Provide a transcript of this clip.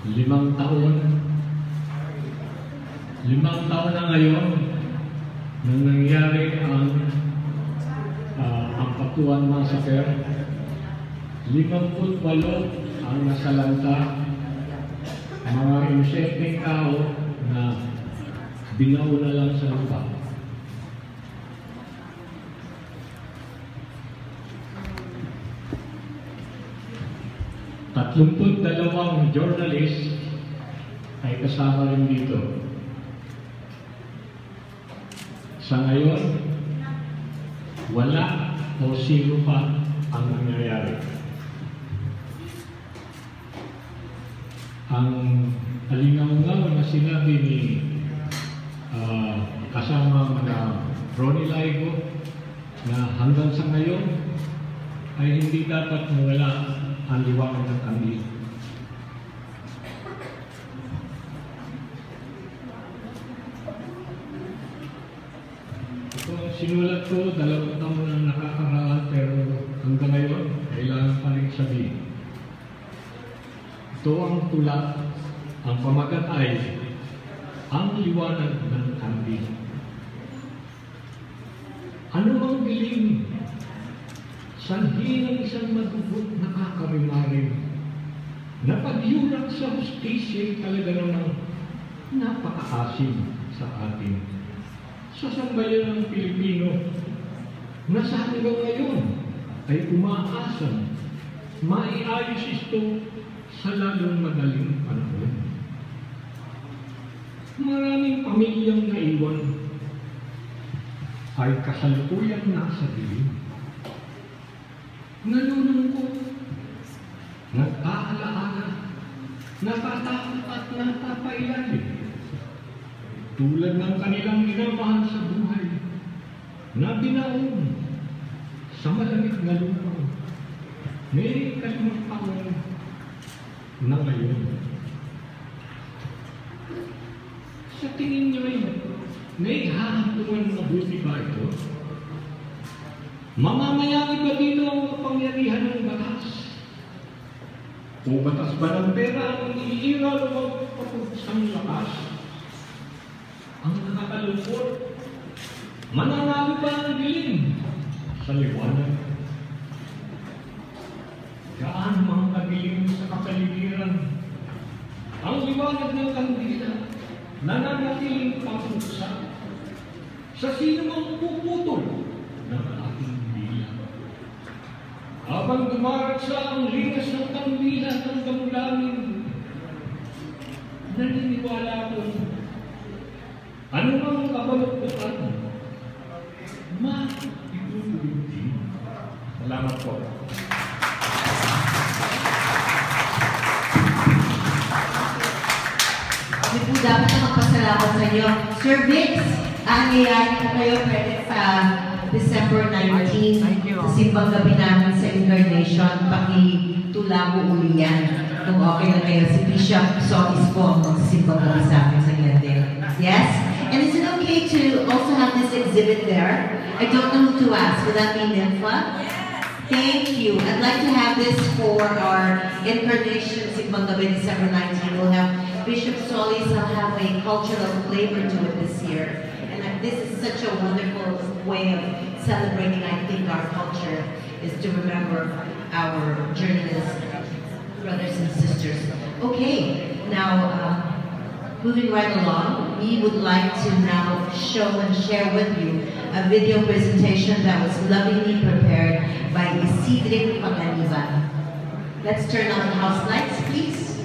Limang taon na ngayon nang nangyari ang Ampatuan Massacre. 58 ang nasalanta, mga inosenteng tao na binaw na lang sa lupa. Tatlumput dalawang journalist ay kasama rin dito. Sa ngayon, wala o zero pa ang nangyayari. Ang alingaw-ngaw na sinabi ni kasama na Ronnie Laigo na hanggang sa ngayon ay hindi dapat mawala ang liwanag ng kandila. Ito ang sinulat ko, 2 taon na nakakaraan, pero hanggang ngayon, kailangan pa rin sabihin. Ito ang tula, ang pamagat ay ang liwanag ng kandila. Ano ang dilim? Sanhi ng isang magugot na kakarimarin, napagyurak sa hustisya talaga namang napakaasim sa atin. Sa sambayan ng Pilipino, na sa hanggang ngayon ay umaasang maiayos ito sa lalong madaling panahon. Maraming pamilyang naiwan ay kasalukuyang nasa dilim. Nalulungkot, nag-aalaala, natatakot at natapailalim. Tulad ng kanilang minamahal sa buhay, na binaon sa malamig na lupa, may kalimutan na ngayon. Sa tingin niyo ay may hahantungan mabuti ba ito? Mamamayari ba dito ang kapangyarihan ng batas? O batas ba ng pera ang iiral o magpapugsang lakas? Ang nakakalungkot, mananalo ba ang dilim sa liwanag? Gaano mga kadilim sa kapaligiran? Ang liwanag ng kandila, nananatiling panguksa sa sino mang puputol ng ating dila. Habang dumaraksa ang linas ng kandila ng damdamin, naniniwala akong ano ang kabaluktukan, ma-itutuloy din. Salamat po. Kami po dapat na magpasalamat sa inyo. Sir Vix, aangayain po kayo pwede sa December 19 sa simbang gabi namin sa Incarnation. Pakitula mo uli yan. Kung okay na kayo, si Bishop Sotis po ang magsisimbang gabi sa amin sa Glende. Yes? And is it okay to also have this exhibit there? I don't know who to ask. Would that be Nympha? Thank you. I'd like to have this for our Incarnation Simbang Gabi December 19. We'll have Bishop Solis. I'll have a cultural flavor to it this year. And this is such a wonderful way of celebrating, I think, our culture is to remember our journalists, brothers and sisters. Okay, now moving right along, we would like to now show and share with you a video presentation that was lovingly prepared by Isidric Panganiban. Let's turn on the house lights, please.